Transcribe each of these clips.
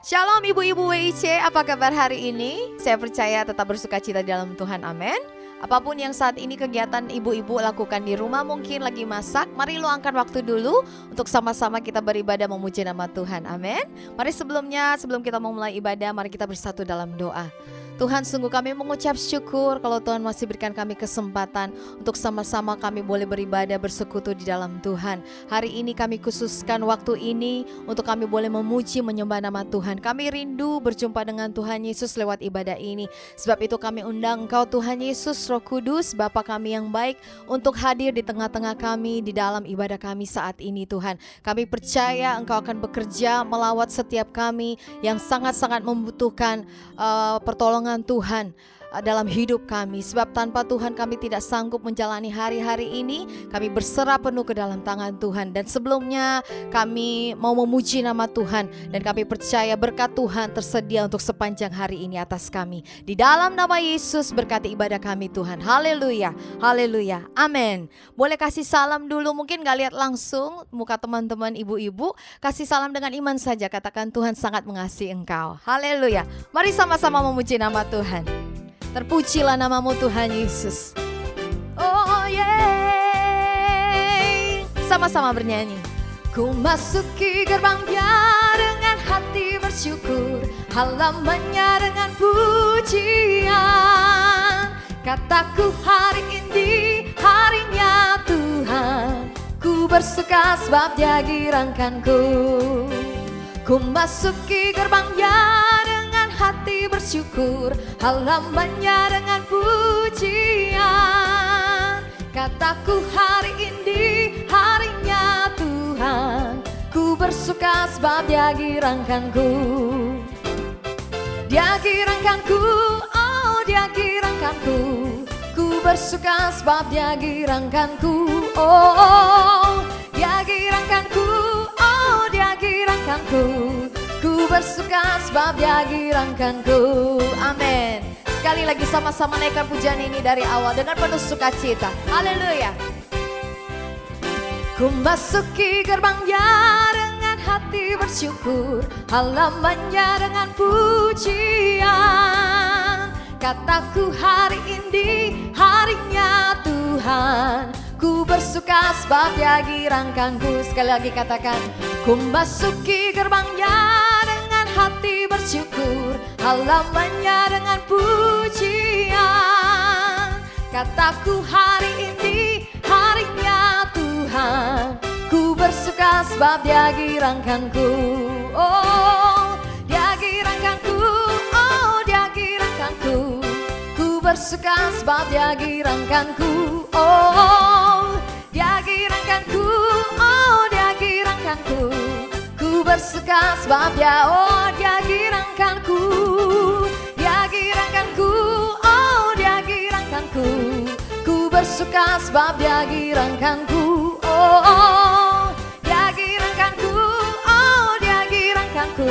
Shalom ibu-ibu WIC, apa kabar hari ini? Saya percaya tetap bersuka cita di dalam Tuhan, amin. Apapun yang saat ini kegiatan ibu-ibu lakukan di rumah, mungkin lagi masak, mari luangkan waktu dulu untuk sama-sama kita beribadah memuji nama Tuhan, amin. Mari sebelum kita memulai ibadah, mari kita bersatu dalam doa. Tuhan, sungguh kami mengucap syukur kalau Tuhan masih berikan kami kesempatan untuk sama-sama kami boleh beribadah bersekutu di dalam Tuhan. Hari ini kami khususkan waktu ini untuk kami boleh memuji menyembah nama Tuhan. Kami rindu berjumpa dengan Tuhan Yesus lewat ibadah ini. Sebab itu kami undang Engkau Tuhan Yesus, Roh Kudus, Bapa kami yang baik, untuk hadir di tengah-tengah kami di dalam ibadah kami saat ini Tuhan. Kami percaya Engkau akan bekerja melawat setiap kami yang sangat-sangat membutuhkan pertolongan Tuhan dalam hidup kami. Sebab tanpa Tuhan kami tidak sanggup menjalani hari-hari ini. Kami berserah penuh ke dalam tangan Tuhan. Dan sebelumnya kami mau memuji nama Tuhan, dan kami percaya berkat Tuhan tersedia untuk sepanjang hari ini atas kami. Di dalam nama Yesus berkati ibadah kami Tuhan. Haleluya, haleluya, amin. Boleh kasih salam dulu, mungkin gak lihat langsung muka teman-teman ibu-ibu. Kasih salam dengan iman saja, katakan Tuhan sangat mengasihi engkau. Haleluya. Mari sama-sama memuji nama Tuhan. Terpujilah namamu Tuhan Yesus. Oh yeah. Sama-sama bernyanyi. Ku masuki gerbangnya dengan hati bersyukur, halamannya dengan pujian. Kataku hari ini harinya Tuhan, ku bersuka sebab Dia girangkanku. Ku masuki gerbangnya hati bersyukur, halamannya dengan pujian. Kataku hari ini harinya Tuhan, ku bersuka sebab Dia girangkanku. Dia girangkanku, oh Dia girangkanku. Ku bersuka sebab Dia girangkanku. Oh, Dia girangkanku, oh Dia girangkanku. Ku bersuka sebab Dia girangkanku. Amin. Sekali lagi sama-sama naikkan pujian ini dari awal dengan penuh sukacita. Haleluya. Ku masuki gerbangnya dengan hati bersyukur, halamannya dengan pujian. Kataku hari ini harinya Tuhan, ku bersuka sebab Dia girangkanku. Sekali lagi katakan, ku masuki gerbangnya dengan hati bersyukur, halamannya dengan pujian. Kataku hari ini harinya Tuhan, ku bersuka sebab Dia girangkanku. Oh, Dia girangkanku, oh Dia girangkanku. Ku bersuka sebab Dia girangkanku. Oh, Dia girangkanku, oh Dia girangkanku. Ku bersuka sebab Dia, oh Dia girangkanku. Dia girangkanku, oh Dia girangkanku. Ku bersuka sebab Dia girangkanku. Oh, Dia girangkanku, oh Dia girangkanku.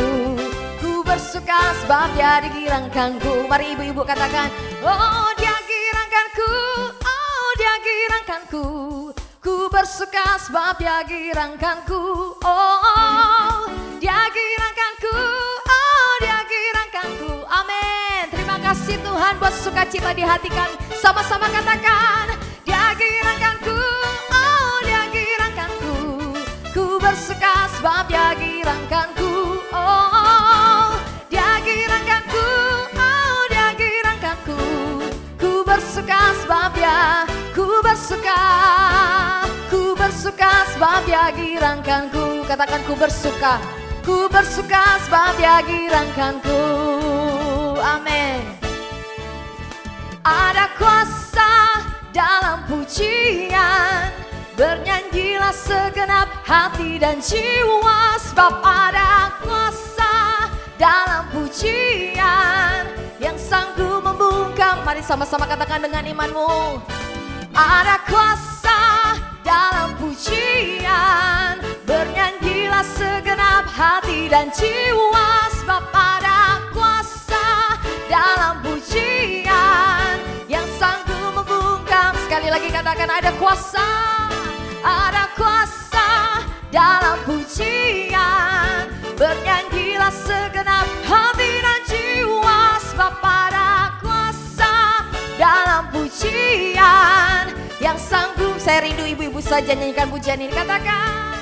Ku bersuka sebab Dia digirangkanku. Mari ibu-ibu katakan, oh Dia girangkanku, oh Dia girangkanku. Ku bersuka sebab Dia girangkanku. Oh, Dia girangkanku, oh Dia girangkanku. Amin. Terima kasih Tuhan buat sukacita di hati kami. Sama-sama katakan, Dia girangkanku, oh Dia girangkanku. Ku bersuka sebab Dia girangkanku. Oh, Dia girangkanku, oh Dia girangkanku. Ku bersuka sebab Dia, ku bersuka. Ku bersuka sebab Dia girangkanku. Katakan, ku bersuka. Ku bersuka sebab Dia girangkanku. Amin. Ada kuasa dalam pujian, bernyanyilah segenap hati dan jiwa. Sebab ada kuasa dalam pujian yang sanggup membungkam. Mari sama-sama katakan dengan imanmu. Ada kuasa dalam pujian, bernyanyilah segenap hati dan jiwa. Sebab ada kuasa dalam pujian yang sanggup membungkam. Sekali lagi katakan, ada kuasa. Ada kuasa dalam pujian, bernyanyilah segenap Saya rindu ibu-ibu saja nyanyikan pujian ini. Katakan,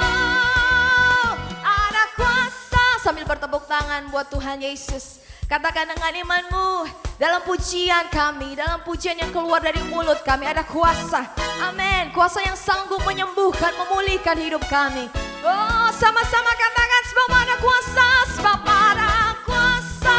oh, ada kuasa. Sambil bertepuk tangan buat Tuhan Yesus. Katakan dengan imanmu, dalam pujian kami, dalam pujian yang keluar dari mulut kami ada kuasa. Amin. Kuasa yang sanggup menyembuhkan, memulihkan hidup kami. Oh, sama-sama katakan, sebab ada kuasa, sebab ada kuasa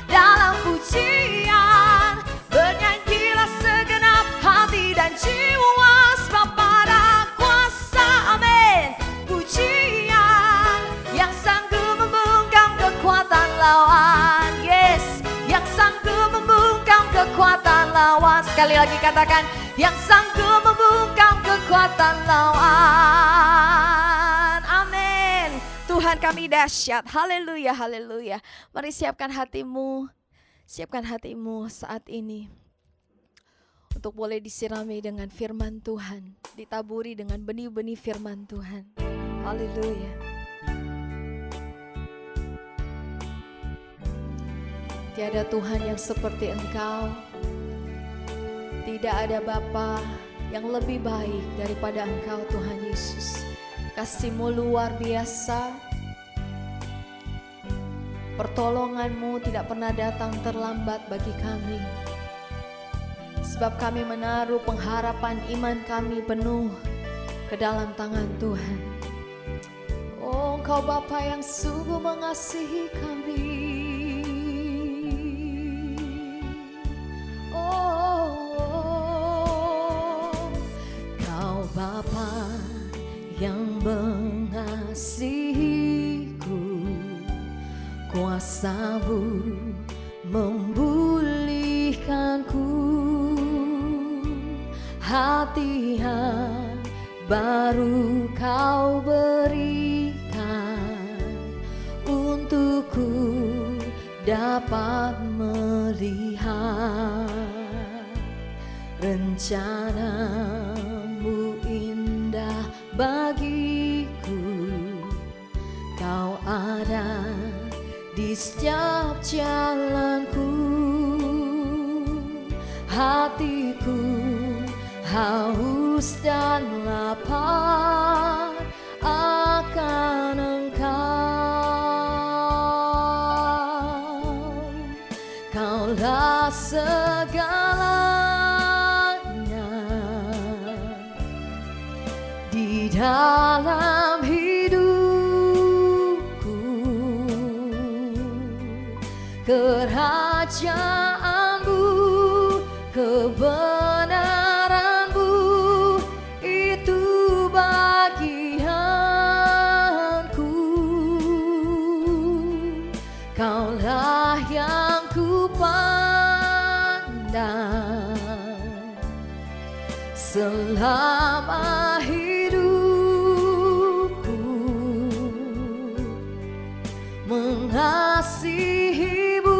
dalam pujian. Bernyanyilah segenap hati dan jiwa, sebab ada kuasa. Amin. Pujian yang sanggup membungkam kekuatan lawan. Yang sanggup membungkam kekuatan lawan. Sekali lagi katakan, yang sanggup membungkam kekuatan lawan. Amin. Tuhan kami dahsyat. Haleluya, haleluya. Mari siapkan hatimu saat ini untuk boleh disirami dengan firman Tuhan, ditaburi dengan benih-benih firman Tuhan. Haleluya. Tiada Tuhan yang seperti Engkau. Tidak ada Bapa yang lebih baik daripada Engkau, Tuhan Yesus. Kasih-Mu luar biasa. Pertolongan-Mu tidak pernah datang terlambat bagi kami. Sebab kami menaruh pengharapan iman kami penuh ke dalam tangan Tuhan. Oh, Engkau Bapa yang sungguh mengasihi kami. Bapa yang mengasihiku, kuasa-Mu memulihkanku. Hati yang baru Kau berikan, untukku dapat melihat rencana-Mu indah bagiku. Kau ada di setiap jalanku. Hatiku haus dan lapar akan Engkau. Kaulah segalanya di dalam hidupku. Kerajaan-Mu, kebenaran-Mu, itu bagianku. Kaulah yang kupandang selama hidupku. Mengasihi-Mu,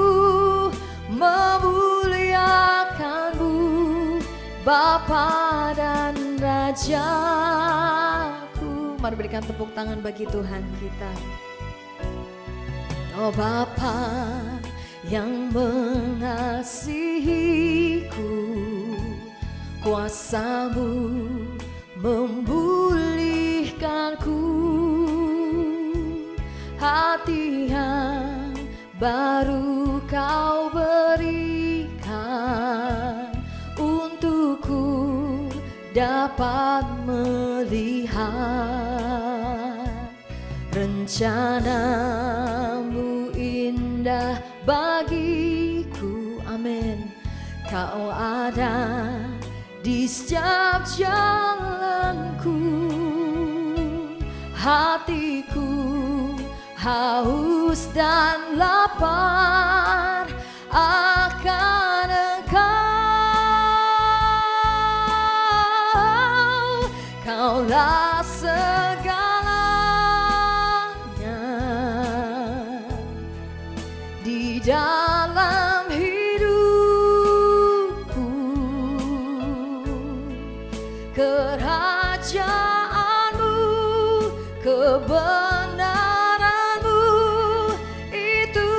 memuliakan-Mu, Bapa dan Rajaku. Mari berikan tepuk tangan bagi Tuhan kita. Oh Bapa yang mengasihiku, kuasa-Mu memulihkanku. Hati yang baru Kau berikan, untukku dapat melihat rencana-Mu indah bagiku. Amin. Kau ada di setiap jalanku. Hatiku haus dan lapar akan Engkau. Kaulah segalanya di dalam hidupku. Kerajaan-Mu, kebenaran-Mu, itu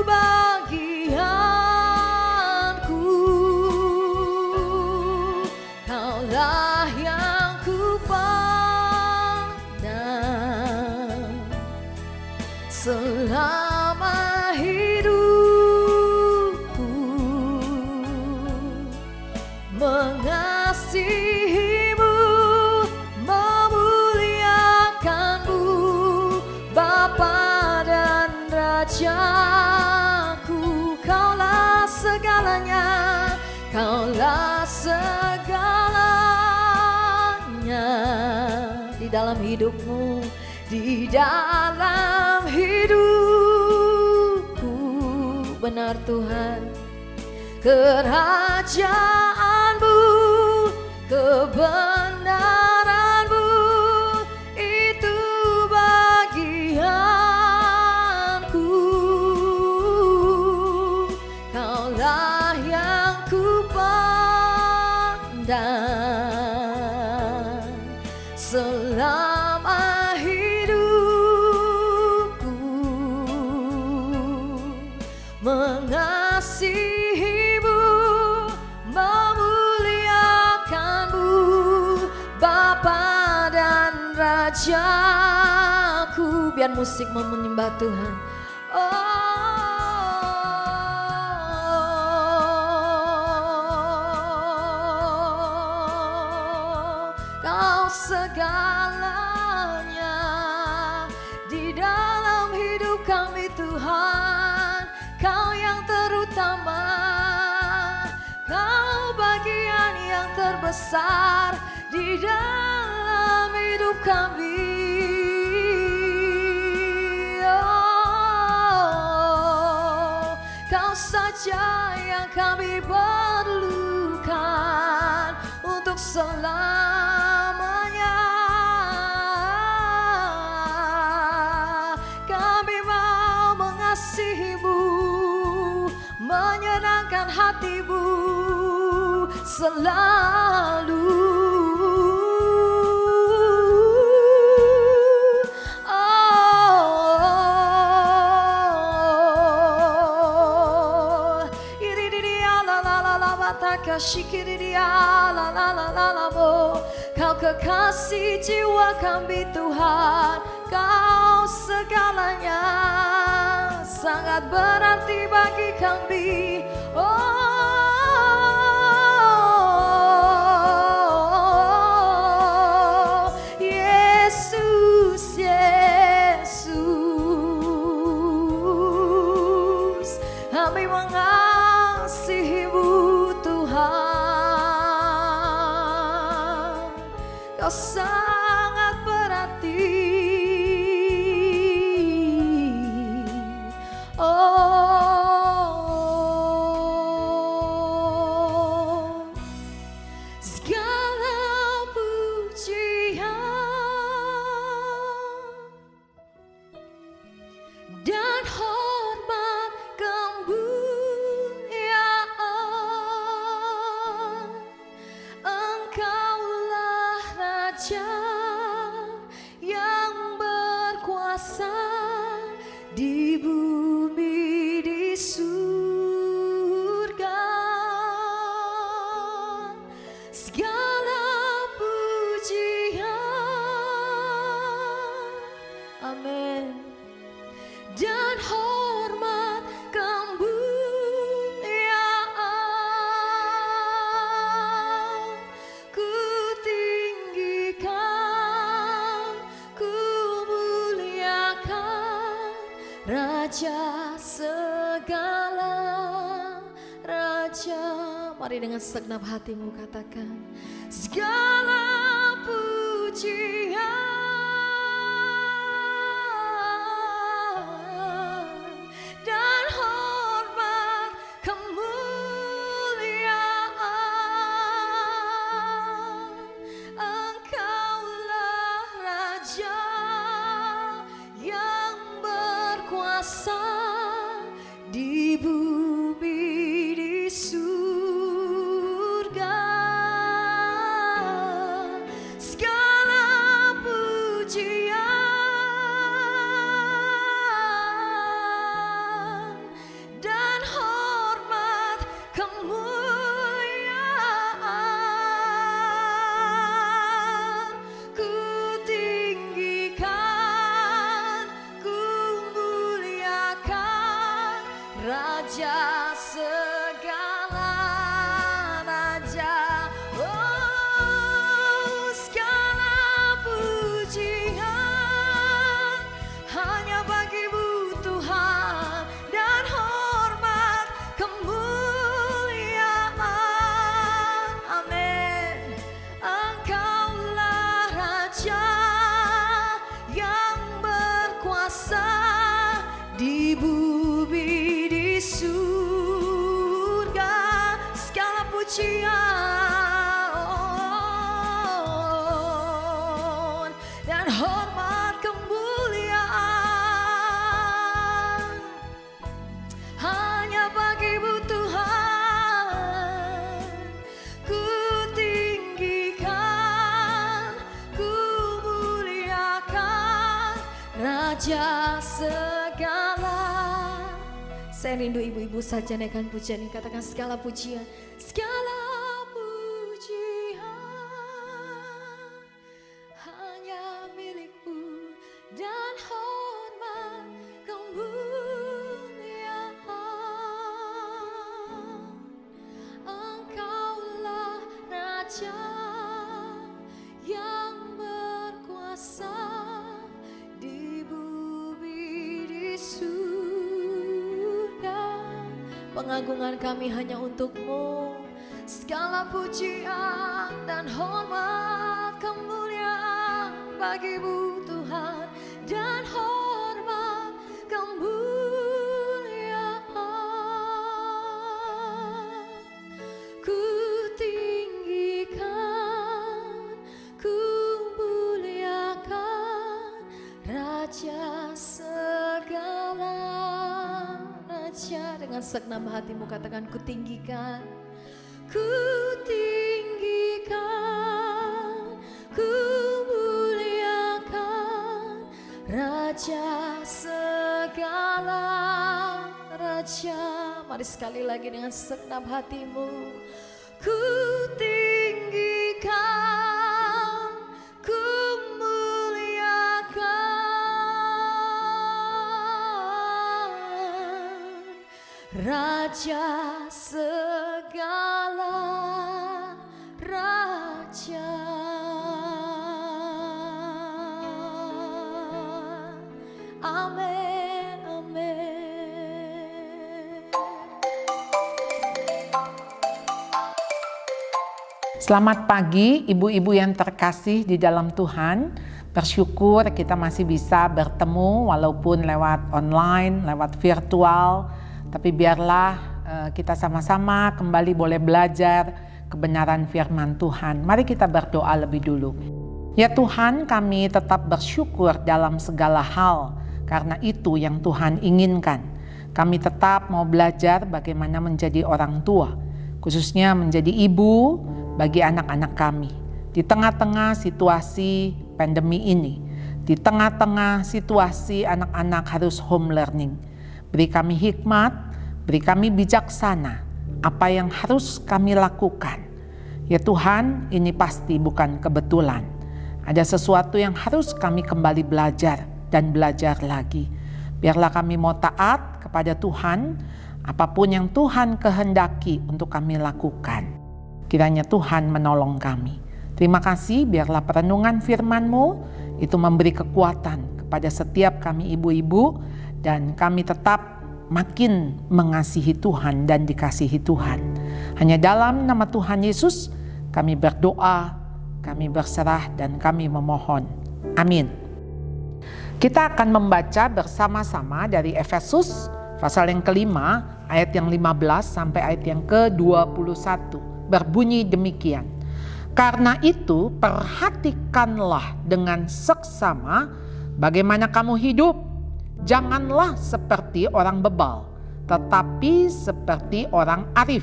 bagianku. Kaulah Kaulah segalanya di dalam hidupmu, di dalam hidupku. Benar Tuhan, kerajaanmu, kebenaranmu itu bagianku. Kaulah yang kupandang selama hidupku, mengasihimu, memuliakanmu, Bapa dan Rajaku. Biar musik menyembah Tuhan. Kau segalanya di dalam hidup kami Tuhan. Kau yang terutama, Kau bagian yang terbesar di dalam hidup kami. Oh, Kau saja yang kami perlukan untuk selamanya. Kami mau mengasihimu, menyenangkan hatimu selalu. Kau kekasih jiwa kami Tuhan, Kau segalanya, sangat berarti bagi kami. Oh, Yesus, Yesus, kami mengasihimu Tuhan. Kau sangat berarti. Segala pujian dan hormat kemuliaan, Engkaulah Raja yang berkuasa di bumi, di surga. Segala pujian, amin, dan hormat kemuliaan, ku tinggikan, ku muliakan Raja segala raja. Mari dengan segenap hatimu katakan, segala pujian dan hormat kemuliaan, Engkaulah Raja yang berkuasa di bumi, di surga. Segala pujian pujian dan hormat kemuliaan hanya bagimu Tuhan. Ku tinggikan, ku muliakan Raja segala. Saya rindu ibu-ibu saja naikkan pujian ini, katakan segala pujian, segala pujian hanya milikmu dan hormat kemuliaan. Engkaulah Raja yang berkuasa di bumi di surga. Pengagungan kami hanya untuk-Mu. Segala pujian dan hormat kemuliaan bagi-Mu Tuhan, dan hormat kemuliaan. Ku tinggikan, ku muliakan Raja segala. Raja, dengan segenap hatimu katakan, ku tinggikan, ku tinggikan, ku muliakan Raja segala. Raja, mari sekali lagi dengan segenap hatimu. Ku tinggikan, ku Raja segala raja. Amin, amin. Selamat pagi ibu-ibu yang terkasih di dalam Tuhan. Bersyukur kita masih bisa bertemu walaupun lewat online, lewat virtual. Tapi biarlah kita sama-sama kembali boleh belajar kebenaran firman Tuhan. Mari kita berdoa lebih dulu. Ya Tuhan, kami tetap bersyukur dalam segala hal, karena itu yang Tuhan inginkan. Kami tetap mau belajar bagaimana menjadi orang tua, khususnya menjadi ibu bagi anak-anak kami. Di tengah-tengah situasi pandemi ini, di tengah-tengah situasi anak-anak harus home learning, beri kami hikmat, beri kami bijaksana apa yang harus kami lakukan. Ya Tuhan, ini pasti bukan kebetulan. Ada sesuatu yang harus kami kembali belajar dan belajar lagi. Biarlah kami mau taat kepada Tuhan, apapun yang Tuhan kehendaki untuk kami lakukan. Kiranya Tuhan menolong kami. Terima kasih, biarlah perenungan firman-Mu itu memberi kekuatan kepada setiap kami ibu-ibu, dan kami tetap makin mengasihi Tuhan dan dikasihi Tuhan. Hanya dalam nama Tuhan Yesus kami berdoa, kami berserah, dan kami memohon. Amin. Kita akan membaca bersama-sama dari Efesus pasal yang kelima, ayat yang 15 sampai ayat yang ke-21. Berbunyi demikian. Karena itu perhatikanlah dengan seksama bagaimana kamu hidup. Janganlah seperti orang bebal, tetapi seperti orang arif.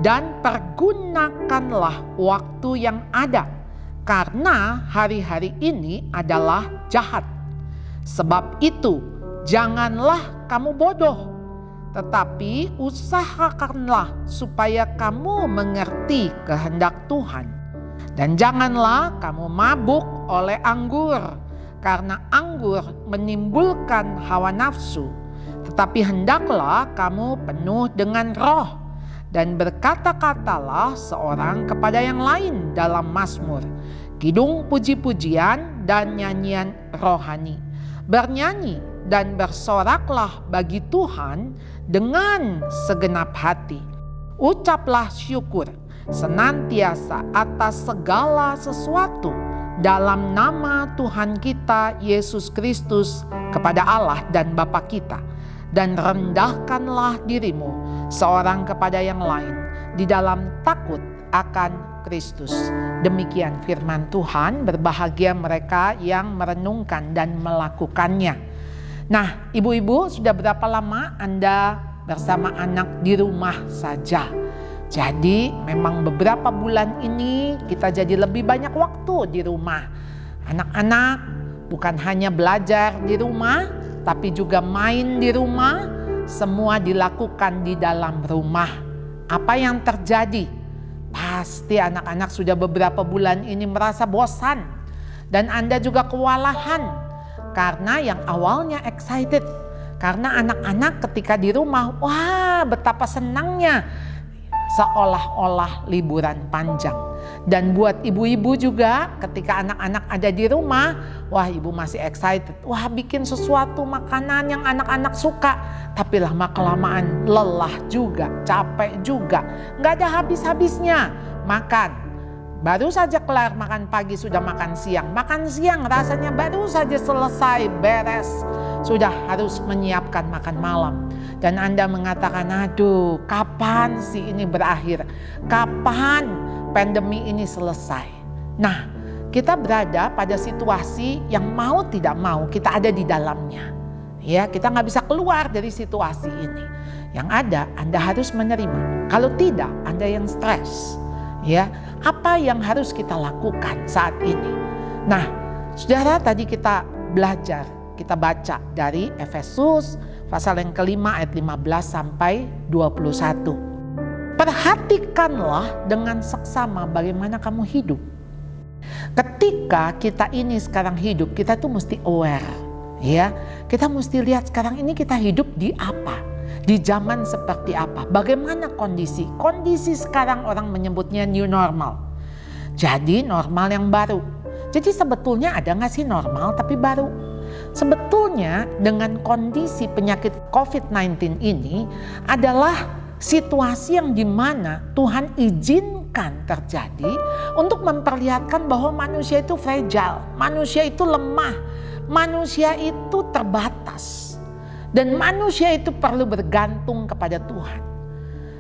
Dan pergunakanlah waktu yang ada, karena hari-hari ini adalah jahat. Sebab itu, janganlah kamu bodoh, tetapi usahakanlah supaya kamu mengerti kehendak Tuhan. Dan janganlah kamu mabuk oleh anggur, karena anggur menimbulkan hawa nafsu, tetapi hendaklah kamu penuh dengan roh, dan berkata-katalah seorang kepada yang lain dalam mazmur, kidung puji-pujian dan nyanyian rohani. Bernyanyi dan bersoraklah bagi Tuhan dengan segenap hati. Ucaplah syukur senantiasa atas segala sesuatu dalam nama Tuhan kita Yesus Kristus kepada Allah dan Bapa kita. Dan rendahkanlah dirimu seorang kepada yang lain di dalam takut akan Kristus. Demikian firman Tuhan, berbahagia mereka yang merenungkan dan melakukannya. Nah, ibu-ibu, sudah berapa lama Anda bersama anak di rumah saja? Jadi memang beberapa bulan ini kita jadi lebih banyak waktu di rumah. Anak-anak bukan hanya belajar di rumah, tapi juga main di rumah. Semua dilakukan di dalam rumah. Apa yang terjadi? Pasti anak-anak sudah beberapa bulan ini merasa bosan. Dan Anda juga kewalahan. Karena yang awalnya excited. Karena anak-anak ketika di rumah, wah betapa senangnya. Seolah-olah liburan panjang. Dan buat ibu-ibu juga ketika anak-anak ada di rumah, wah ibu masih excited. Wah bikin sesuatu makanan yang anak-anak suka. Tapi lama-kelamaan lelah juga, capek juga. Gak ada habis-habisnya makan. Baru saja kelar makan pagi sudah makan siang. Makan siang rasanya baru saja selesai beres. Sudah harus menyiapkan makan malam. Dan Anda mengatakan, aduh kapan sih ini berakhir? Kapan pandemi ini selesai? Nah, kita berada pada situasi yang mau tidak mau kita ada di dalamnya. Ya, kita nggak bisa keluar dari situasi ini. Yang ada, Anda harus menerima. Kalau tidak, Anda yang stres. Ya, apa yang harus kita lakukan saat ini? Nah, saudara, tadi kita belajar, kita baca dari Efesus pasal yang kelima ayat 15 sampai 21. Perhatikanlah dengan seksama bagaimana kamu hidup. Ketika kita ini sekarang hidup, kita tuh mesti aware. Ya, kita mesti lihat sekarang ini kita hidup di apa, di zaman seperti apa, bagaimana kondisi. Kondisi sekarang orang menyebutnya new normal. Jadi normal yang baru. Jadi sebetulnya ada nggak sih normal tapi baru? Sebetulnya dengan kondisi penyakit COVID-19 ini adalah situasi yang dimana Tuhan izinkan terjadi untuk memperlihatkan bahwa manusia itu fragile, manusia itu lemah, manusia itu terbatas, dan manusia itu perlu bergantung kepada Tuhan.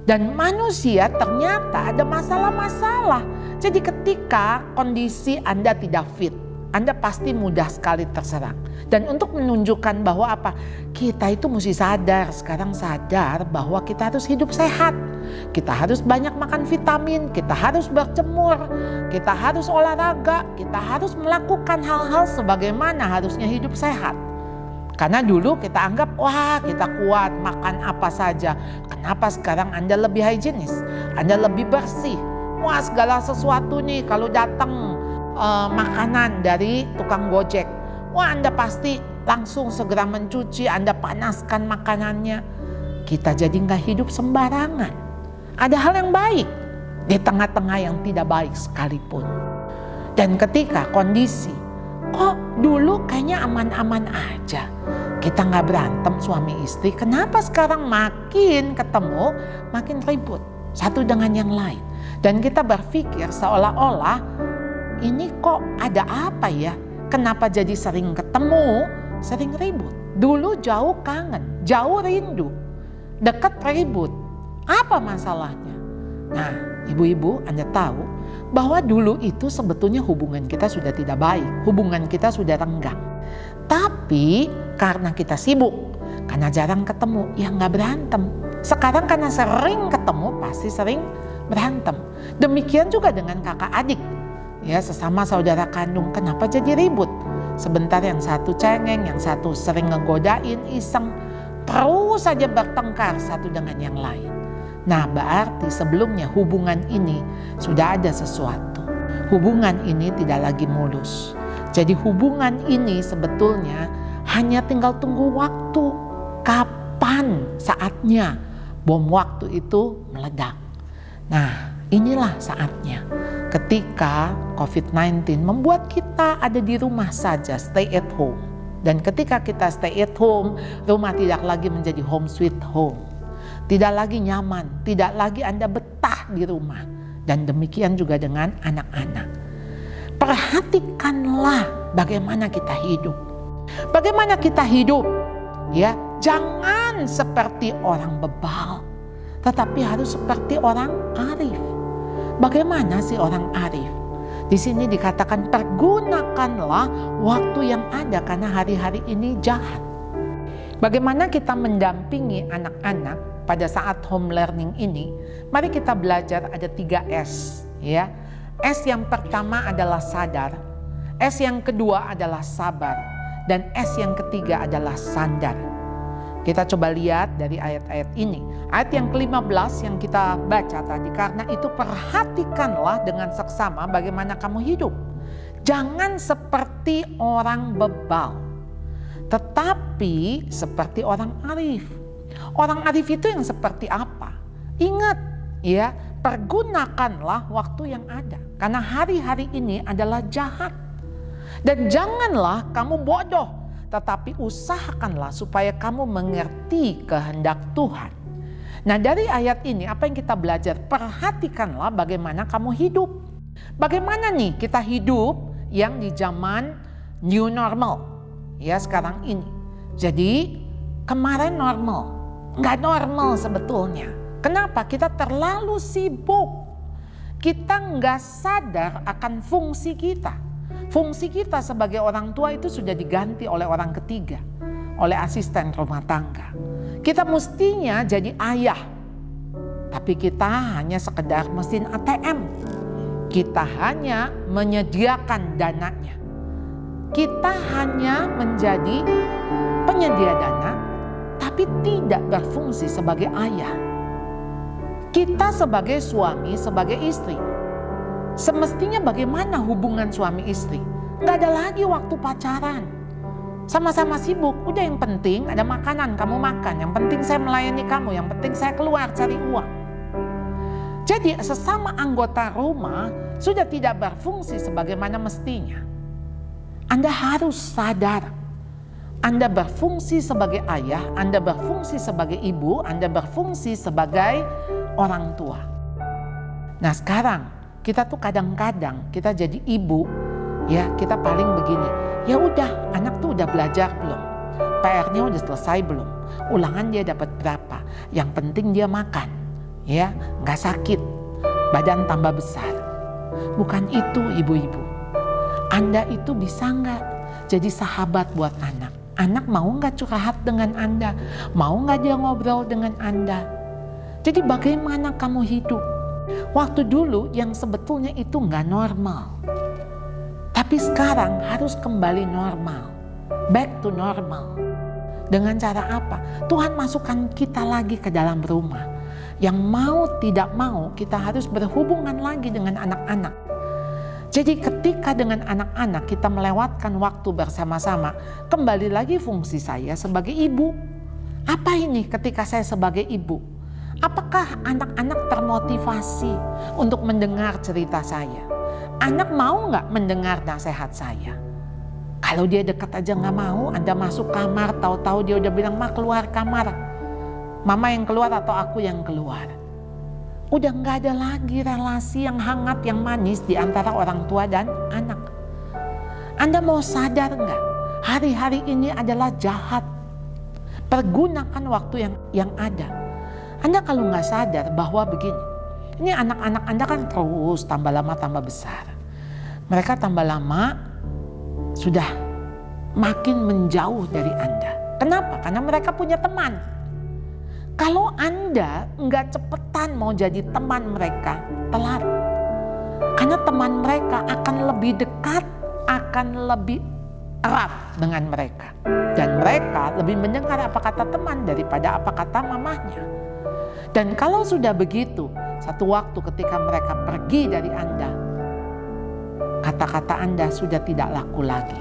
Dan manusia ternyata ada masalah-masalah. Jadi ketika kondisi Anda tidak fit, Anda pasti mudah sekali terserang. Dan untuk menunjukkan bahwa apa? Kita itu mesti sadar, sekarang sadar bahwa kita harus hidup sehat. Kita harus banyak makan vitamin, kita harus berjemur, kita harus olahraga, kita harus melakukan hal-hal sebagaimana harusnya hidup sehat. Karena dulu kita anggap, wah kita kuat makan apa saja. Kenapa sekarang Anda lebih higienis? Anda lebih bersih. Wah segala sesuatu nih kalau datang makanan dari tukang gojek. Wah Anda pasti langsung segera mencuci, Anda panaskan makanannya. Kita jadi gak hidup sembarangan. Ada hal yang baik di tengah-tengah yang tidak baik sekalipun. Dan ketika kondisi, kok dulu kayaknya aman-aman aja. Kita gak berantem suami istri, kenapa sekarang makin ketemu, makin ribut satu dengan yang lain. Dan kita berpikir seolah-olah ini kok ada apa ya? Kenapa jadi sering ketemu, sering ribut? Dulu jauh kangen, jauh rindu, dekat ribut. Apa masalahnya? Nah, ibu-ibu, Anda tahu bahwa dulu itu sebetulnya hubungan kita sudah tidak baik, hubungan kita sudah renggang. Tapi karena kita sibuk, karena jarang ketemu, ya nggak berantem. Sekarang karena sering ketemu, pasti sering berantem. Demikian juga dengan kakak adik. Ya, sesama saudara kandung, kenapa jadi ribut? Sebentar yang satu cengeng, yang satu sering ngegodain, iseng, terus saja bertengkar satu dengan yang lain. Nah, berarti sebelumnya hubungan ini sudah ada sesuatu. Hubungan ini tidak lagi mulus. Jadi hubungan ini sebetulnya hanya tinggal tunggu waktu. Kapan saatnya bom waktu itu meledak. Nah, inilah saatnya. Ketika COVID-19 membuat kita ada di rumah saja, stay at home. Dan ketika kita stay at home, rumah tidak lagi menjadi home sweet home. Tidak lagi nyaman, tidak lagi Anda betah di rumah. Dan demikian juga dengan anak-anak. Perhatikanlah bagaimana kita hidup. Bagaimana kita hidup? Ya, jangan seperti orang bebal. tetapi harus seperti orang arif. Bagaimana sih orang arif? Di sini dikatakan pergunakanlah waktu yang ada karena hari-hari ini jahat. Bagaimana kita mendampingi anak-anak pada saat home learning ini? Mari kita belajar ada 3 S, ya. S yang pertama adalah sadar, S yang kedua adalah sabar, dan S yang ketiga adalah sandar. Kita coba lihat dari ayat-ayat ini. Ayat yang ke-15 yang kita baca tadi, karena itu perhatikanlah dengan seksama bagaimana kamu hidup. Jangan seperti orang bebal, tetapi seperti orang arif. Orang arif itu yang seperti apa? Ingat ya, pergunakanlah waktu yang ada. Karena hari-hari ini adalah jahat. Dan janganlah kamu bodoh, tetapi usahakanlah supaya kamu mengerti kehendak Tuhan. Nah, dari ayat ini apa yang kita belajar? Perhatikanlah bagaimana kamu hidup. Bagaimana nih kita hidup yang di zaman new normal ya sekarang ini. Jadi kemarin normal, nggak normal sebetulnya. Kenapa? Kita terlalu sibuk. Kita nggak sadar akan fungsi kita. Fungsi kita sebagai orang tua itu sudah diganti oleh orang ketiga, oleh asisten rumah tangga. Kita mestinya jadi ayah, tapi kita hanya sekedar mesin ATM. Kita hanya menyediakan dananya. Kita hanya menjadi penyedia dana, tapi tidak berfungsi sebagai ayah. Kita sebagai suami, sebagai istri, semestinya bagaimana hubungan suami istri? Gak ada lagi waktu pacaran. Sama-sama sibuk, udah yang penting ada makanan kamu makan. Yang penting saya melayani kamu, yang penting saya keluar cari uang. Jadi sesama anggota rumah sudah tidak berfungsi sebagaimana mestinya. Anda harus sadar. Anda berfungsi sebagai ayah, Anda berfungsi sebagai ibu, Anda berfungsi sebagai orang tua. Nah sekarang kita tuh kadang-kadang kita jadi ibu, ya kita paling begini. Ya udah, anak tuh udah belajar belum? PR-nya udah selesai belum? Ulangan dia dapat berapa? Yang penting dia makan, ya nggak sakit, badan tambah besar. Bukan itu ibu-ibu. Anda itu bisa nggak jadi sahabat buat anak? Anak mau nggak curhat dengan Anda? Mau nggak dia ngobrol dengan Anda? Jadi bagaimana kamu hidup? Waktu dulu yang sebetulnya itu nggak normal. Tapi sekarang harus kembali normal. Back to normal. Dengan cara apa? Tuhan masukkan kita lagi ke dalam rumah. Yang mau tidak mau kita harus berhubungan lagi dengan anak-anak. Jadi ketika dengan anak-anak kita melewatkan waktu bersama-sama, kembali lagi fungsi saya sebagai ibu. Apa ini ketika saya sebagai ibu? Apakah anak-anak termotivasi untuk mendengar cerita saya? Anak mau nggak mendengar nasihat saya? Kalau dia dekat aja nggak mau, Anda masuk kamar, tahu-tahu dia udah bilang, "Ma keluar kamar." Mama yang keluar atau aku yang keluar. Udah nggak ada lagi relasi yang hangat, yang manis di antara orang tua dan anak. Anda mau sadar nggak? Hari-hari ini adalah jahat. Pergunakan waktu yang ada. Anda kalau nggak sadar bahwa begini, ini anak-anak Anda kan terus tambah lama tambah besar. Mereka tambah lama sudah makin menjauh dari Anda. Kenapa? Karena mereka punya teman. Kalau Anda nggak cepetan mau jadi teman mereka, telat. Karena teman mereka akan lebih dekat, akan lebih erat dengan mereka. Dan mereka lebih mendengar apa kata teman daripada apa kata mamahnya. Dan kalau sudah begitu, satu waktu ketika mereka pergi dari Anda, kata-kata Anda sudah tidak laku lagi.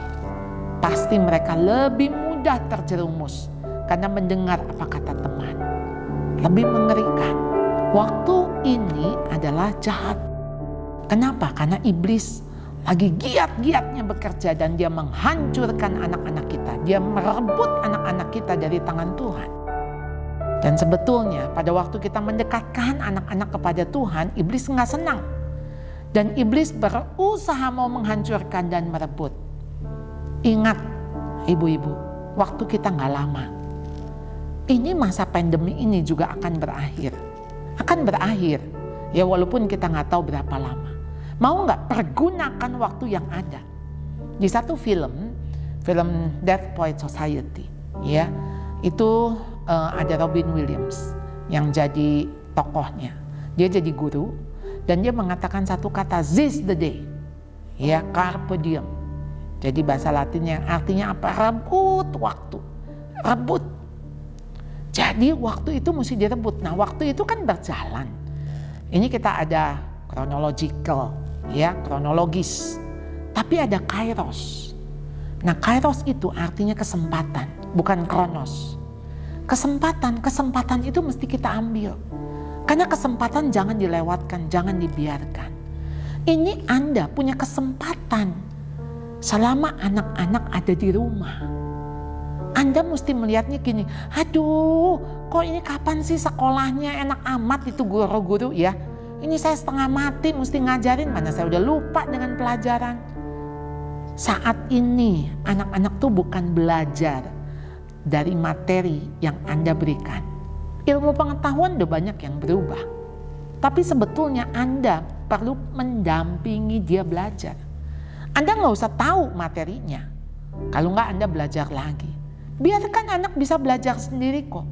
Pasti mereka lebih mudah terjerumus karena mendengar apa kata teman. Lebih mengerikan. Waktu ini adalah jahat. Kenapa? Karena iblis lagi giat-giatnya bekerja dan dia menghancurkan anak-anak kita. Dia merebut anak-anak kita dari tangan Tuhan. Dan sebetulnya pada waktu kita mendekatkan anak-anak kepada Tuhan, iblis nggak senang. Dan iblis berusaha mau menghancurkan dan merebut. Ingat ibu-ibu, waktu kita nggak lama. Ini masa pandemi ini juga akan berakhir. akan berakhir. Ya walaupun kita nggak tahu berapa lama. Mau nggak pergunakan waktu yang ada. Di satu film Death Poets Society, ya itu ada Robin Williams yang jadi tokohnya. Dia jadi guru dan dia mengatakan satu kata, seize the day, ya carpe diem. Jadi bahasa Latinnya yang artinya apa? Rebut waktu, rebut. Jadi waktu itu mesti direbut. Nah waktu itu kan berjalan. Ini kita ada chronological, ya kronologis. Tapi ada kairos. Nah kairos itu artinya kesempatan, bukan kronos. Kesempatan itu mesti kita ambil. Karena kesempatan jangan dilewatkan, jangan dibiarkan. Ini Anda punya kesempatan selama anak-anak ada di rumah. Anda mesti melihatnya gini, aduh kok ini kapan sih sekolahnya enak amat itu guru-guru ya. Ini saya setengah mati mesti ngajarin, mana saya udah lupa dengan pelajaran. Saat ini anak-anak tuh bukan belajar dari materi yang Anda berikan. Ilmu pengetahuan udah banyak yang berubah. Tapi sebetulnya Anda perlu mendampingi dia belajar. Anda nggak usah tahu materinya. Kalau nggak Anda belajar lagi. Biarkan anak bisa belajar sendiri kok.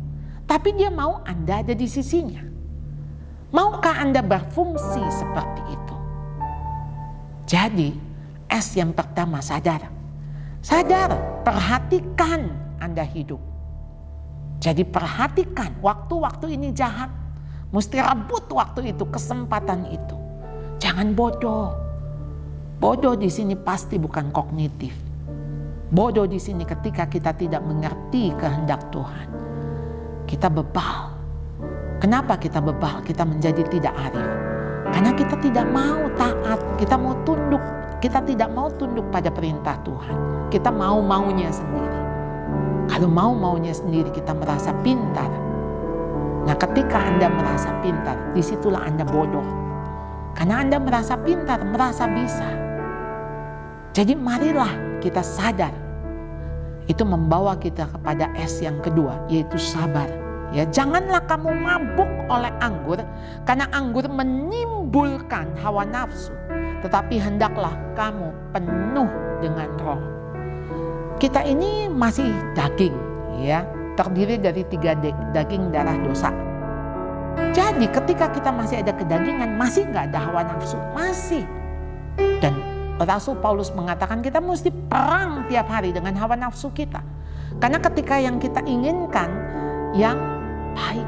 Tapi dia mau Anda ada di sisinya. Maukah Anda berfungsi seperti itu? Jadi, S yang pertama sadar. Sadar, perhatikan Anda hidup. Jadi perhatikan waktu-waktu ini jahat. Mesti rebut waktu itu, kesempatan itu. Jangan bodoh. Bodoh di sini pasti bukan kognitif. Bodoh di sini ketika kita tidak mengerti kehendak Tuhan. Kita bebal. Kenapa kita bebal? Kita menjadi tidak arif. Karena kita tidak mau taat, kita mau tunduk. Kita tidak mau tunduk pada perintah Tuhan. Kita mau-maunya sendiri. Kalau mau-maunya sendiri kita merasa pintar. Nah ketika Anda merasa pintar, disitulah Anda bodoh. Karena Anda merasa pintar, merasa bisa. Jadi marilah kita sadar. Itu membawa kita kepada S yang kedua, yaitu sabar. Ya, janganlah kamu mabuk oleh anggur, karena anggur menimbulkan hawa nafsu. Tetapi hendaklah kamu penuh dengan roh. Kita ini masih daging, ya, terdiri dari 3 daging darah dosa. Jadi ketika kita masih ada kedagingan, masih nggak ada hawa nafsu, masih. Dan Rasul Paulus mengatakan kita mesti perang tiap hari dengan hawa nafsu kita. Karena ketika yang kita inginkan yang baik,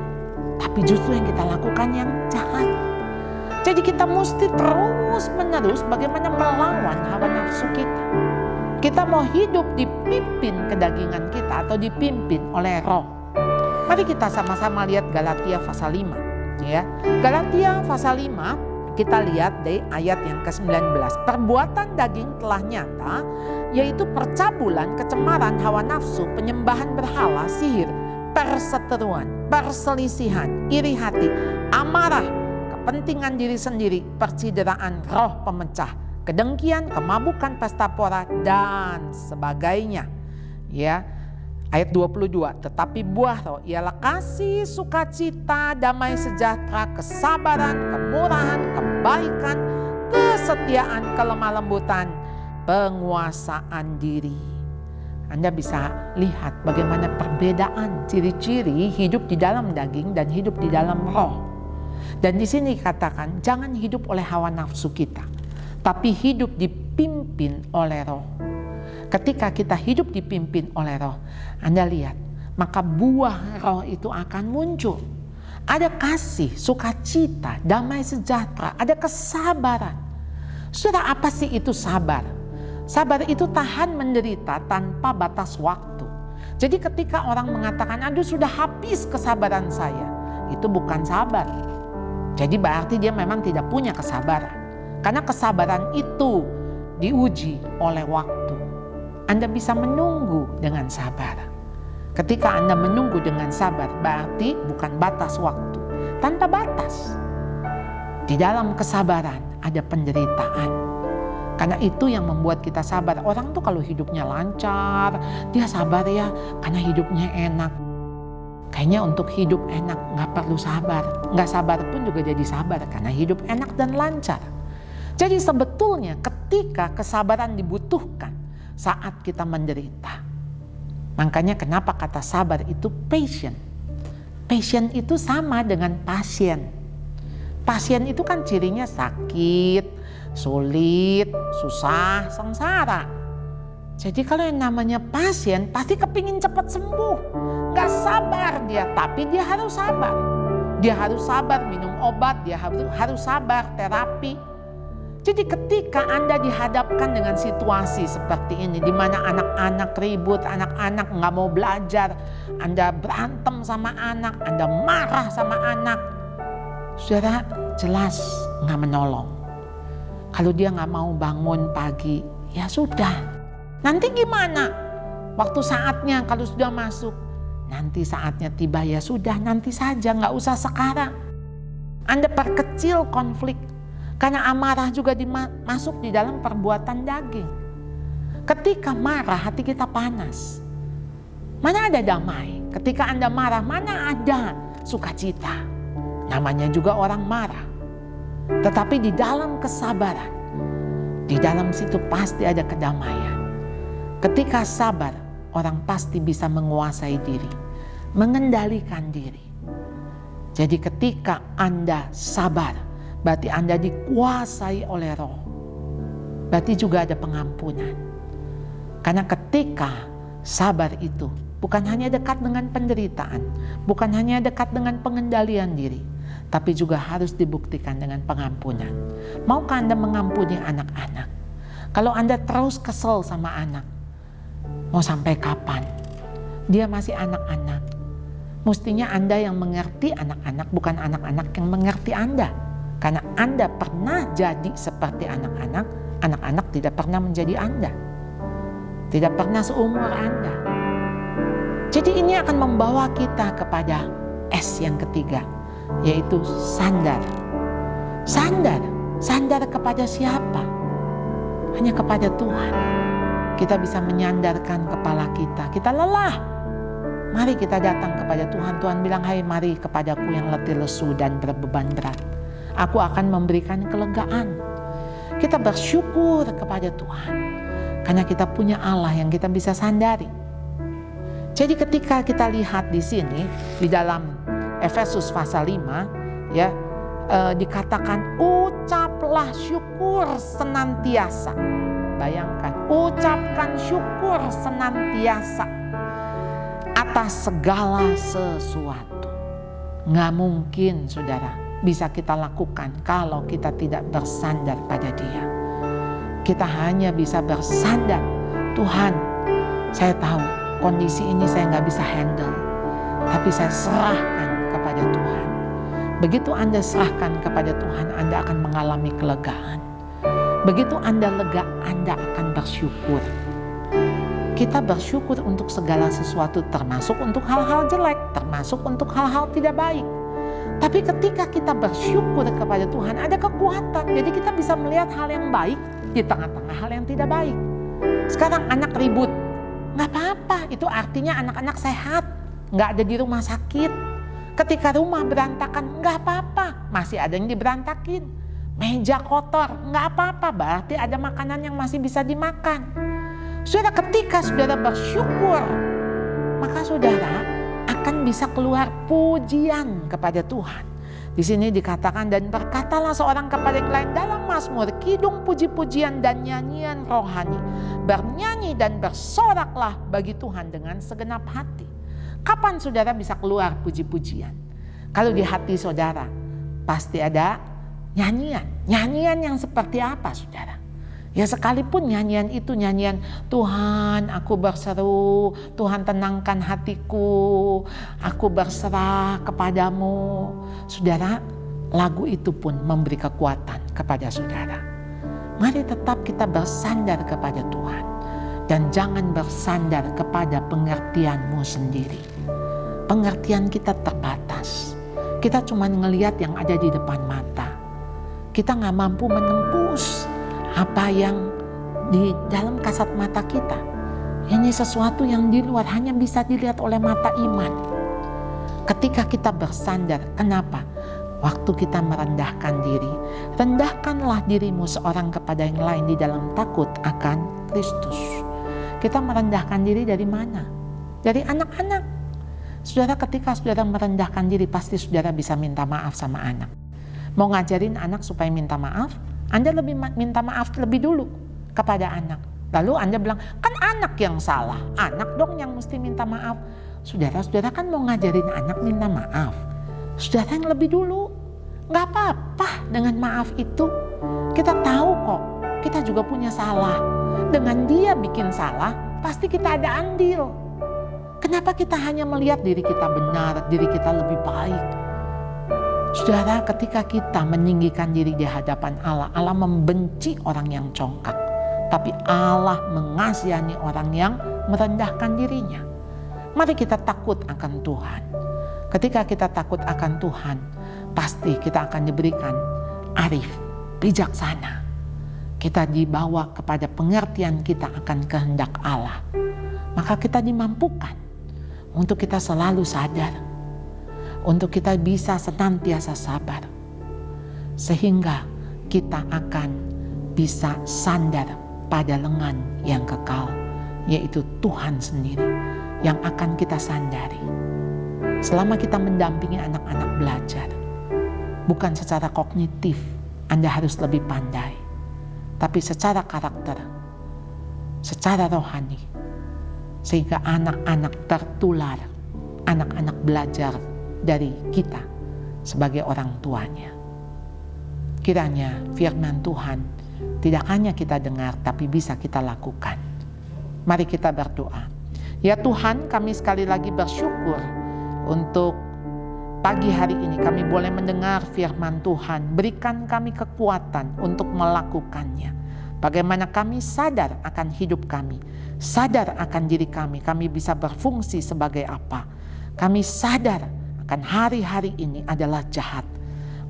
tapi justru yang kita lakukan yang jahat. Jadi kita mesti terus menerus bagaimana melawan hawa nafsu kita. Kita mau hidup dipimpin kedagingan kita atau dipimpin oleh roh. Mari kita sama-sama lihat Galatia pasal 5. Ya. Galatia pasal 5. Kita lihat dari ayat yang ke-19. Perbuatan daging telah nyata, yaitu percabulan, kecemaran, hawa nafsu, penyembahan berhala, sihir, perseteruan, perselisihan, iri hati, amarah, kepentingan diri sendiri, percideraan, roh pemecah, kedengkian, kemabukan, pesta pora, dan sebagainya. Ya. Ayat 22, tetapi buah roh ialah kasih, sukacita, damai sejahtera, kesabaran, kemurahan, kebaikan, kesetiaan, kelemah lembutan, penguasaan diri. Anda bisa lihat bagaimana perbedaan ciri-ciri hidup di dalam daging dan hidup di dalam roh. Dan di sini dikatakan jangan hidup oleh hawa nafsu kita, tapi hidup dipimpin oleh roh. Ketika kita hidup dipimpin oleh roh, Anda lihat, maka buah roh itu akan muncul. Ada kasih, sukacita, damai sejahtera, ada kesabaran. Saudara, apa sih itu sabar? Sabar itu tahan menderita tanpa batas waktu. Jadi ketika orang mengatakan, aduh sudah habis kesabaran saya, itu bukan sabar. Jadi berarti dia memang tidak punya kesabaran. Karena kesabaran itu diuji oleh waktu. Anda bisa menunggu dengan sabar. Ketika Anda menunggu dengan sabar, berarti bukan batas waktu, tanpa batas. Di dalam kesabaran ada penderitaan. Karena itu yang membuat kita sabar. Orang tuh kalau hidupnya lancar, dia sabar ya, karena hidupnya enak. Kayaknya untuk hidup enak nggak perlu sabar. Nggak sabar pun juga jadi sabar karena hidup enak dan lancar. Jadi sebetulnya ketika kesabaran dibutuhkan saat kita menderita. Makanya kenapa kata sabar itu patient. Patient itu sama dengan pasien. Pasien itu kan cirinya sakit, sulit, susah, sengsara. Jadi kalau yang namanya pasien pasti kepingin cepat sembuh. Gak sabar dia, tapi dia harus sabar. Dia harus sabar minum obat, dia harus sabar terapi. Jadi ketika Anda dihadapkan dengan situasi seperti ini, di mana anak-anak ribut, anak-anak nggak mau belajar, Anda berantem sama anak, Anda marah sama anak, saudara jelas nggak menolong. Kalau dia nggak mau bangun pagi, ya sudah. Nanti gimana? Waktu saatnya kalau sudah masuk, nanti saatnya tiba ya sudah, nanti saja, nggak usah sekarang. Anda perkecil konflik. Karena amarah juga masuk di dalam perbuatan daging. Ketika marah hati kita panas. Mana ada damai? Ketika Anda marah mana ada sukacita? Namanya juga orang marah. Tetapi di dalam kesabaran, di dalam situ pasti ada kedamaian. Ketika sabar, orang pasti bisa menguasai diri, mengendalikan diri. Jadi ketika Anda sabar, berarti Anda dikuasai oleh Roh. Berarti juga ada pengampunan. Karena ketika sabar itu bukan hanya dekat dengan penderitaan, bukan hanya dekat dengan pengendalian diri, tapi juga harus dibuktikan dengan pengampunan. Maukah Anda mengampuni anak-anak? Kalau Anda terus kesel sama anak, mau sampai kapan? Dia masih anak-anak. Mestinya Anda yang mengerti anak-anak, bukan anak-anak yang mengerti Anda. Karena Anda pernah jadi seperti anak-anak, anak-anak tidak pernah menjadi Anda. Tidak pernah seumur Anda. Jadi ini akan membawa kita kepada S yang ketiga, yaitu sandar. Sandar. Sandar kepada siapa? Hanya kepada Tuhan. Kita bisa menyandarkan kepala kita. Kita lelah. Mari kita datang kepada Tuhan. Tuhan bilang, hai mari kepadaku yang letih lesu dan berbeban berat. Aku akan memberikan kelegaan. Kita bersyukur kepada Tuhan. Karena kita punya Allah yang kita bisa sandari. Jadi ketika kita lihat di sini, di dalam Efesus pasal 5, ya, dikatakan ucaplah syukur senantiasa. Bayangkan, ucapkan syukur senantiasa atas segala sesuatu. Nggak mungkin saudara bisa kita lakukan kalau kita tidak bersandar pada Dia. Kita hanya bisa bersandar, Tuhan, saya tahu kondisi ini saya nggak bisa handle, tapi saya serahkan kepada Tuhan. Begitu Anda serahkan kepada Tuhan, Anda akan mengalami kelegaan. Begitu Anda lega, Anda akan bersyukur. Kita bersyukur untuk segala sesuatu, termasuk untuk hal-hal jelek, termasuk untuk hal-hal tidak baik. Tapi ketika kita bersyukur kepada Tuhan, ada kekuatan. Jadi kita bisa melihat hal yang baik di tengah-tengah hal yang tidak baik. Sekarang anak ribut, nggak apa-apa. Itu artinya anak-anak sehat, nggak ada di rumah sakit. Ketika rumah berantakan, nggak apa-apa. Masih ada yang diberantakin. Meja kotor, nggak apa-apa. Berarti ada makanan yang masih bisa dimakan. Saudara, ketika saudara bersyukur, maka saudara akan bisa keluar pujian kepada Tuhan. Di sini dikatakan, dan berkatalah seorang kepada yang lain dalam Mazmur, kidung puji-pujian dan nyanyian rohani. Bernyanyi dan bersoraklah bagi Tuhan dengan segenap hati. Kapan saudara bisa keluar puji-pujian? Kalau di hati saudara pasti ada nyanyian. Nyanyian yang seperti apa saudara? Ya sekalipun nyanyian itu nyanyian, Tuhan aku berseru, Tuhan tenangkan hatiku, aku berserah kepadamu. Saudara, lagu itu pun memberi kekuatan kepada saudara. Mari tetap kita bersandar kepada Tuhan. Dan jangan bersandar kepada pengertianmu sendiri. Pengertian kita terbatas. Kita cuma ngelihat yang ada di depan mata. Kita gak mampu menembus apa yang di dalam kasat mata kita. Ini sesuatu yang di luar hanya bisa dilihat oleh mata iman. Ketika kita bersandar, kenapa? Waktu kita merendahkan diri, rendahkanlah dirimu seorang kepada yang lain di dalam takut akan Kristus. Kita merendahkan diri dari mana? Dari anak-anak. Saudara, ketika saudara merendahkan diri, pasti saudara bisa minta maaf sama anak. Mau ngajarin anak supaya minta maaf, Anda lebih minta maaf lebih dulu kepada anak. Lalu Anda bilang, kan anak yang salah, anak dong yang mesti minta maaf. Saudara kan mau ngajarin anak minta maaf. Saudara yang lebih dulu. Gak apa-apa dengan maaf itu. Kita tahu kok, kita juga punya salah. Dengan dia bikin salah, pasti kita ada andil. Kenapa kita hanya melihat diri kita benar, diri kita lebih baik? Saudara, ketika kita meninggikan diri di hadapan Allah, Allah membenci orang yang congkak. Tapi Allah mengasihani orang yang merendahkan dirinya. Mari kita takut akan Tuhan. Ketika kita takut akan Tuhan, pasti kita akan diberikan arif, bijaksana. Kita dibawa kepada pengertian kita akan kehendak Allah. Maka kita dimampukan untuk kita selalu sadar, untuk kita bisa senantiasa sabar, sehingga kita akan bisa sandar pada lengan yang kekal, yaitu Tuhan sendiri yang akan kita sandari. Selama kita mendampingi anak-anak belajar, bukan secara kognitif Anda harus lebih pandai, tapi secara karakter, secara rohani, sehingga anak-anak tertular, anak-anak belajar dari kita sebagai orang tuanya. Kiranya firman Tuhan tidak hanya kita dengar, tapi bisa kita lakukan. Mari kita berdoa. Ya Tuhan, kami sekali lagi bersyukur untuk pagi hari ini kami boleh mendengar firman Tuhan. Berikan kami kekuatan untuk melakukannya. Bagaimana kami sadar akan hidup kami, sadar akan diri kami bisa berfungsi sebagai apa. Kami sadar akan hari-hari ini adalah jahat.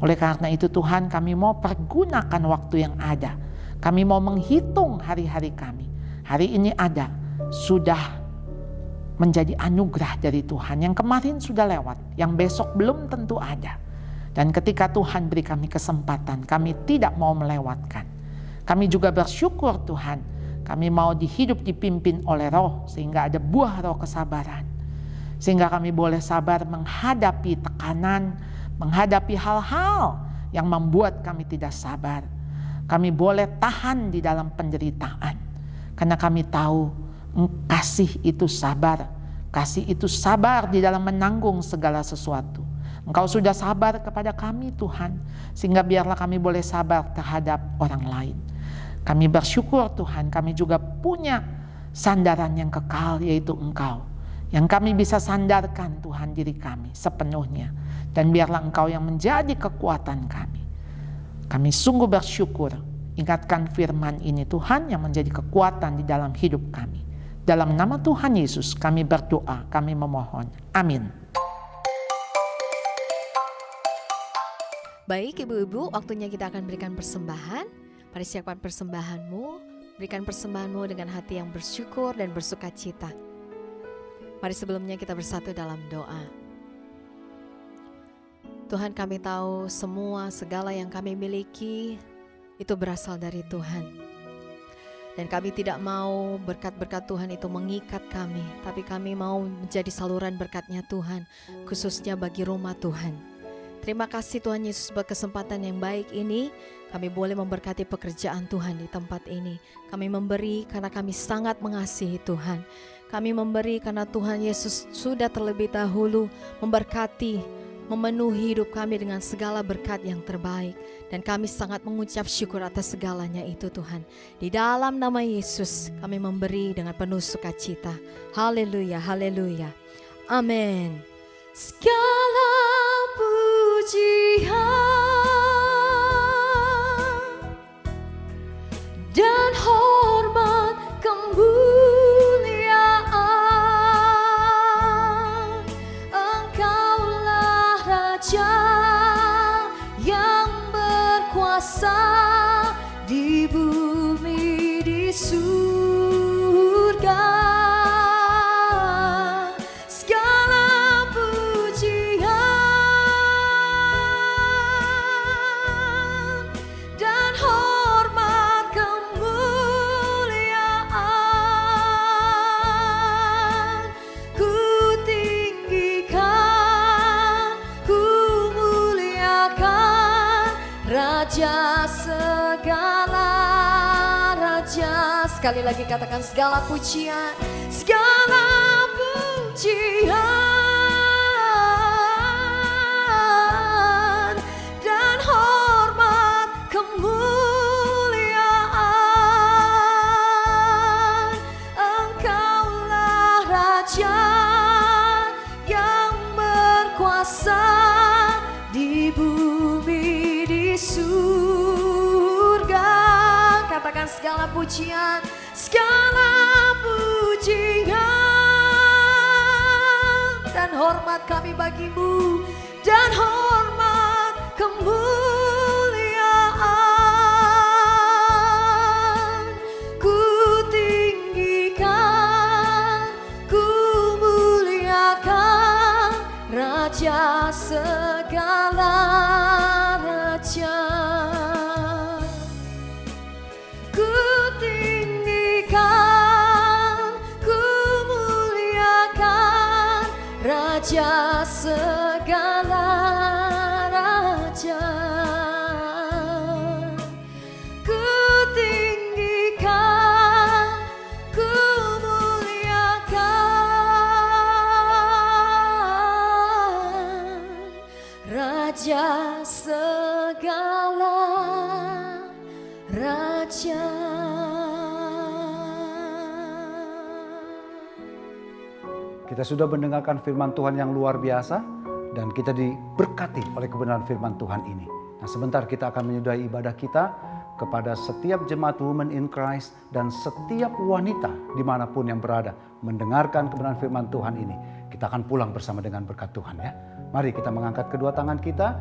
Oleh karena itu Tuhan, kami mau pergunakan waktu yang ada. Kami mau menghitung hari-hari kami. Hari ini ada, sudah menjadi anugerah dari Tuhan. Yang kemarin sudah lewat, yang besok belum tentu ada. Dan ketika Tuhan beri kami kesempatan, kami tidak mau melewatkan. Kami juga bersyukur Tuhan, kami mau dipimpin oleh Roh, sehingga ada buah Roh kesabaran. Sehingga kami boleh sabar menghadapi tekanan, menghadapi hal-hal yang membuat kami tidak sabar. Kami boleh tahan di dalam penderitaan, karena kami tahu kasih itu sabar. Kasih itu sabar di dalam menanggung segala sesuatu. Engkau sudah sabar kepada kami Tuhan, sehingga biarlah kami boleh sabar terhadap orang lain. Kami bersyukur Tuhan, kami juga punya sandaran yang kekal, yaitu Engkau. Yang kami bisa sandarkan Tuhan diri kami sepenuhnya. Dan biarlah Engkau yang menjadi kekuatan kami. Kami sungguh bersyukur, ingatkan firman ini Tuhan yang menjadi kekuatan di dalam hidup kami. Dalam nama Tuhan Yesus kami berdoa, kami memohon. Amin. Baik ibu-ibu, waktunya kita akan berikan persembahan. Persiapkan persembahanmu, berikan persembahanmu dengan hati yang bersyukur dan bersuka cita. Mari sebelumnya kita bersatu dalam doa. Tuhan, kami tahu semua segala yang kami miliki itu berasal dari Tuhan. Dan kami tidak mau berkat-berkat Tuhan itu mengikat kami, tapi kami mau menjadi saluran berkat-Nya Tuhan, khususnya bagi rumah Tuhan. Terima kasih Tuhan Yesus berkesempatan yang baik ini. Kami boleh memberkati pekerjaan Tuhan di tempat ini. Kami memberi karena kami sangat mengasihi Tuhan. Kami memberi karena Tuhan Yesus sudah terlebih dahulu memberkati, memenuhi hidup kami dengan segala berkat yang terbaik. Dan kami sangat mengucap syukur atas segalanya itu Tuhan. Di dalam nama Yesus kami memberi dengan penuh sukacita. Haleluya, haleluya. Amin. Segala pujian dan hormat kemuliaan, Engkaulah Raja yang berkuasa di bumi, di surga. Segala pujian Raja segala raja. Sekali lagi katakan segala pujian, segala pujian dan hormat kemuliaan. Engkaulah Raja yang berkuasa di bumi, di surga. Katakan segala pujian, segala pujian dan hormat kami bagimu, dan hormat kemuliaan. Ku tinggikan, ku muliakan Raja segala raja. Ku tinggikan, ku muliakan Raja segala raja. Ku tinggikan, ku muliakan Raja segala raja. Kita sudah mendengarkan firman Tuhan yang luar biasa dan kita diberkati oleh kebenaran firman Tuhan ini. Nah, sebentar kita akan menyudahi ibadah kita kepada setiap jemaat Women in Christ dan setiap wanita dimanapun yang berada mendengarkan kebenaran firman Tuhan ini. Kita akan pulang bersama dengan berkat Tuhan ya. Mari kita mengangkat kedua tangan kita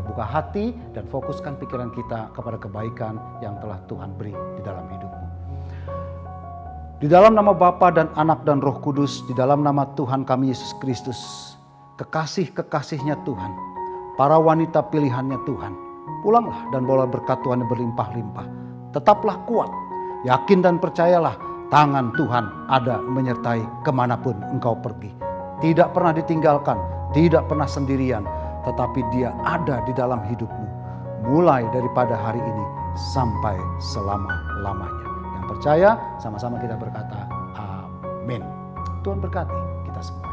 buka hati dan fokuskan pikiran kita kepada kebaikan yang telah Tuhan beri di dalam hidupmu. Di dalam nama Bapa dan Anak dan Roh Kudus, di dalam nama Tuhan kami Yesus Kristus, kekasih-kekasihnya Tuhan, para wanita pilihannya Tuhan, pulanglah dan bawalah berkat Tuhan yang berlimpah-limpah. Tetaplah kuat, yakin dan percayalah tangan Tuhan ada menyertai kemanapun engkau pergi. Tidak pernah ditinggalkan, tidak pernah sendirian, tetapi Dia ada di dalam hidupmu. Mulai daripada hari ini sampai selama-lamanya. Yang percaya, sama-sama kita berkata, amin. Tuhan berkati kita semua.